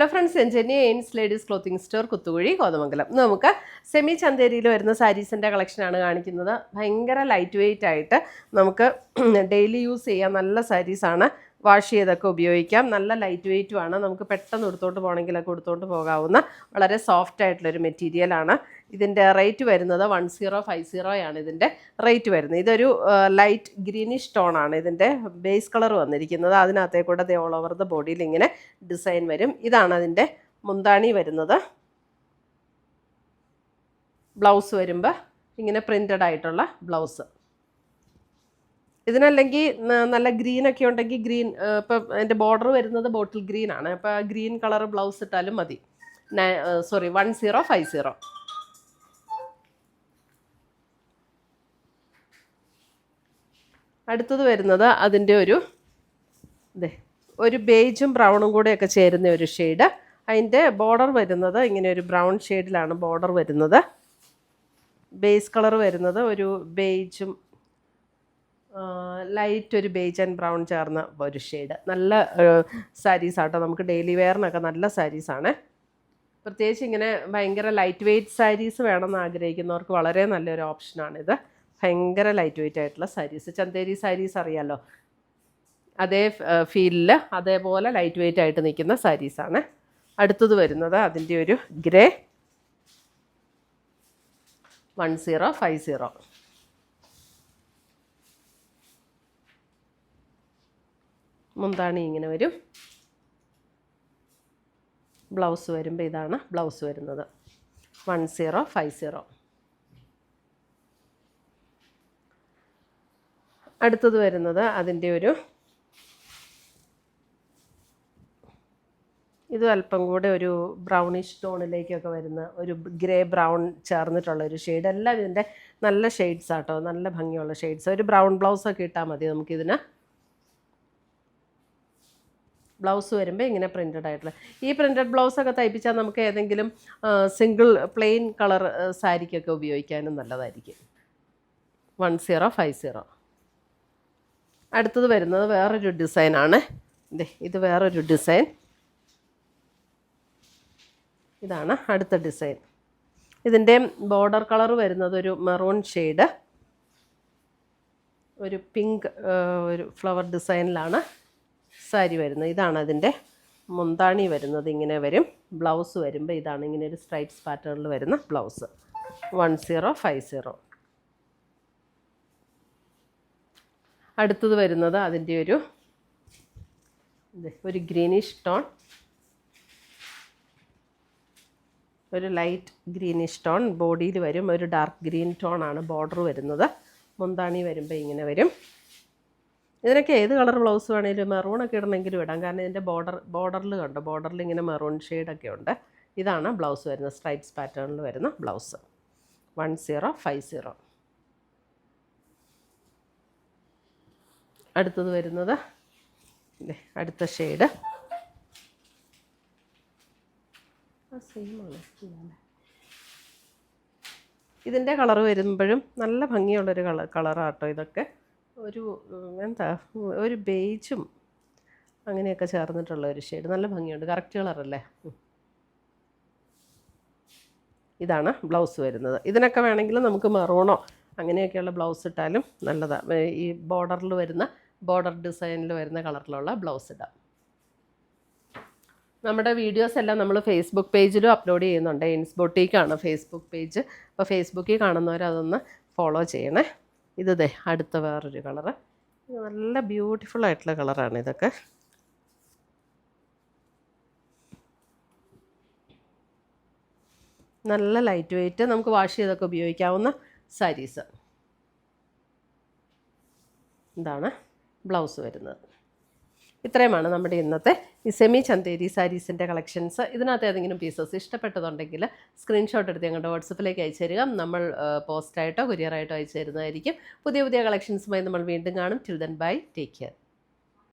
Hello friends, എൻജനി എയിൻസ് ladies clothing store Kuthukuzhy Kothamangalam. നമുക്ക് സെമി ചന്തേരിയിൽ വരുന്ന സാരീസിൻ്റെ കളക്ഷനാണ് കാണിക്കുന്നത്. ഭയങ്കര ലൈറ്റ് വെയ്റ്റ് ആയിട്ട് നമുക്ക് ഡെയിലി യൂസ് ചെയ്യാൻ നല്ല സാരീസാണ്. വാഷ് ചെയ്തൊക്കെ ഉപയോഗിക്കാം. നല്ല ലൈറ്റ് വെയ്റ്റുമാണ്. നമുക്ക് പെട്ടെന്ന് എടുത്തോണ്ട് പോകണമെങ്കിലൊക്കെ എടുത്തോണ്ട് പോകാവുന്ന വളരെ സോഫ്റ്റ് ആയിട്ടുള്ളൊരു മെറ്റീരിയലാണ്. ഇതിൻ്റെ റേറ്റ് വരുന്നത് 1050 ആണ് ഇതിൻ്റെ റേറ്റ് വരുന്നത്. ഇതൊരു ലൈറ്റ് ഗ്രീനിഷ് ടോണാണ് ഇതിൻ്റെ ബേസ് കളർ വന്നിരിക്കുന്നത്. അതിനകത്തേക്കൂടെ ഓൾ ഓവർ ദ ബോഡിയിൽ ഇങ്ങനെ ഡിസൈൻ വരും. ഇതാണ് അതിൻ്റെ മുന്താണി വരുന്നത്. ബ്ലൗസ് വരുമ്പോൾ ഇങ്ങനെ പ്രിൻ്റഡ് ആയിട്ടുള്ള ബ്ലൗസ്. ഇതിനല്ലെങ്കിൽ നല്ല ഗ്രീനൊക്കെ ഉണ്ടെങ്കിൽ ഗ്രീൻ, ഇപ്പം എൻ്റെ ബോർഡർ വരുന്നത് ബോട്ടിൽ ഗ്രീൻ ആണ്. അപ്പോൾ ഗ്രീൻ കളർ ബ്ലൗസ് ഇട്ടാലും മതി. 1050. അടുത്തത് വരുന്നത് അതിൻ്റെ ഒരു ബേജും ബ്രൗണും കൂടെയൊക്കെ ചേരുന്ന ഒരു ഷെയ്ഡ്. അതിൻ്റെ ബോർഡർ വരുന്നത് ഇങ്ങനെ ഒരു ബ്രൗൺ ഷെയ്ഡിലാണ് ബോർഡർ വരുന്നത്. ബേസ് കളർ വരുന്നത് ഒരു ബേജും ലൈറ്റ് ഒരു ബേജ് ആൻഡ് ബ്രൗൺ ചേർന്ന ഒരു ഷെയ്ഡ്. നല്ല സാരീസാട്ടോ, നമുക്ക് ഡെയിലി വെയറിനൊക്കെ നല്ല സാരീസാണ്. പ്രത്യേകിച്ച് ഇങ്ങനെ ഭയങ്കര ലൈറ്റ് വെയ്റ്റ് സാരീസ് വേണമെന്ന് ആഗ്രഹിക്കുന്നവർക്ക് വളരെ നല്ലൊരു ഓപ്ഷനാണിത്. ഭയങ്കര ലൈറ്റ് വെയ്റ്റ് ആയിട്ടുള്ള സാരീസ്, ചന്തേരി സാരീസ് അറിയാമല്ലോ, അതേ ഫീലിൽ അതേപോലെ ലൈറ്റ് വെയ്റ്റ് ആയിട്ട് നിൽക്കുന്ന സാരീസാണ്. അടുത്തത് വരുന്നത് അതിൻ്റെ ഒരു ഗ്രേ 1050. മുന്താണി ഇങ്ങനെ വരും. ബ്ലൗസ് വരുമ്പോൾ ഇതാണ് ബ്ലൗസ് വരുന്നത്. 1050. അടുത്തത് വരുന്നത് അതിൻ്റെ ഇത് അല്പം കൂടെ ഒരു ബ്രൗണിഷ് ടോണിലേക്കൊക്കെ വരുന്ന ഒരു ഗ്രേ ബ്രൗൺ ചേർന്നിട്ടുള്ളൊരു ഷെയ്ഡ്. എല്ലാം ഇതിൻ്റെ നല്ല ഷെയ്ഡ്സ് ആട്ടോ, നല്ല ഭംഗിയുള്ള ഷെയ്ഡ്സ്. ഒരു ബ്രൗൺ ബ്ലൗസൊക്കെ ഇട്ടാൽ മതി നമുക്കിതിന്. ബ്ലൗസ് വരുമ്പോൾ ഇങ്ങനെ പ്രിൻ്റഡ് ആയിട്ടുള്ള ഈ പ്രിൻ്റഡ് ബ്ലൗസൊക്കെ തയ്പ്പിച്ചാൽ നമുക്ക് ഏതെങ്കിലും സിംഗിൾ പ്ലെയിൻ കളർ സാരിക്കൊക്കെ ഉപയോഗിക്കാനും നല്ലതായിരിക്കും. 1050. അടുത്തത് വരുന്നത് വേറൊരു ഡിസൈനാണ്. ഇത് വേറൊരു ഡിസൈൻ. ഇതാണ് അടുത്ത ഡിസൈൻ. ഇതിൻ്റെ ബോർഡർ കളർ വരുന്നത് ഒരു മെറൂൺ ഷെയ്ഡ്, ഒരു പിങ്ക് ഒരു ഫ്ലവർ ഡിസൈനിലാണ് സാരി വരുന്നത്. ഇതാണ് അതിൻ്റെ മുന്താണി വരുന്നത്. ഇങ്ങനെ വരും. ബ്ലൗസ് വരുമ്പോൾ ഇതാണ് ഇങ്ങനെ ഒരു സ്ട്രൈപ്സ് പാറ്റേണിൽ വരുന്ന ബ്ലൗസ്. 1050. അടുത്തത് വരുന്നത് അതിൻ്റെ ഒരു ഗ്രീനിഷ് ടോൺ, ഒരു ലൈറ്റ് ഗ്രീനിഷ് ടോൺ ബോഡിയിൽ വരും. ഒരു ഡാർക്ക് ഗ്രീൻ ടോൺ ആണ് ബോർഡർ വരുന്നത്. മുന്താണി വരുമ്പോൾ ഇങ്ങനെ വരും. ഇതിനൊക്കെ ഏത് കളർ ബ്ലൗസ് വേണമെങ്കിലും മെറൂണൊക്കെ ഇടണമെങ്കിലും ഇടാം. കാരണം ഇതിൻ്റെ ബോർഡറിൽ കണ്ടോ, ബോർഡറിൽ ഇങ്ങനെ മെറൂൺ ഷെയ്ഡൊക്കെ ഉണ്ട്. ഇതാണ് ബ്ലൗസ് വരുന്നത്. സ്ട്രൈപ്സ് പാറ്റേണിൽ വരുന്ന ബ്ലൗസ്. 1050. അടുത്തത് വരുന്നത് അടുത്ത ഷെയ്ഡ് സെയിമാണ്. ഇതിൻ്റെ കളർ വരുമ്പോഴും നല്ല ഭംഗിയുള്ളൊരു കളറാട്ടോ ഇതൊക്കെ. ഒരു ബേജും അങ്ങനെയൊക്കെ ചേർന്നിട്ടുള്ള ഒരു ഷെയ്ഡ്. നല്ല ഭംഗിയുണ്ട്. കറക്റ്റ് കളറല്ലേ. ഇതാണ് ബ്ലൗസ് വരുന്നത്. ഇതിനൊക്കെ വേണമെങ്കിൽ നമുക്ക് മെറൂണോ അങ്ങനെയൊക്കെയുള്ള ബ്ലൗസ് ഇട്ടാലും നല്ലതാണ്. ഈ ബോർഡറിൽ വരുന്ന ബോർഡർ ഡിസൈനിൽ വരുന്ന കളറിലുള്ള ബ്ലൗസ് ഇടാം. നമ്മുടെ വീഡിയോസ് എല്ലാം നമ്മൾ ഫേസ്ബുക്ക് പേജിലും അപ്ലോഡ് ചെയ്യുന്നുണ്ട്. എയിൻസ് ബൊട്ടീക്കാണ് ഫേസ്ബുക്ക് പേജ്. അപ്പോൾ ഫേസ്ബുക്കിൽ കാണുന്നവർ അതൊന്ന് ഫോളോ ചെയ്യണേ. ഇത് അടുത്ത വേറൊരു കളറ്. നല്ല ബ്യൂട്ടിഫുൾ ആയിട്ടുള്ള കളറാണ് ഇതൊക്കെ. നല്ല ലൈറ്റ് വെയ്റ്റ്, നമുക്ക് വാഷ് ചെയ്തൊക്കെ ഉപയോഗിക്കാവുന്ന സാരീസ്. ഇതാണ് ബ്ലൗസ് വരുന്നത്. ഇത്രയുമാണ് നമ്മുടെ ഇന്നത്തെ ഈ സെമി ചന്തേരി സാരീസിൻ്റെ കളക്ഷൻസ്. ഇതിനകത്ത് ഏതെങ്കിലും പീസസ് ഇഷ്ടപ്പെട്ടതുണ്ടെങ്കിൽ സ്ക്രീൻഷോട്ട് എടുത്ത് ഞങ്ങളുടെ വാട്സപ്പിലേക്ക് അയച്ചു തരിക. നമ്മൾ പോസ്റ്റായിട്ടോ കൊറിയറായിട്ടോ അയച്ചു തരുന്നതായിരിക്കും. പുതിയ കളക്ഷൻസുമായി നമ്മൾ വീണ്ടും കാണും. Till then bye, take care.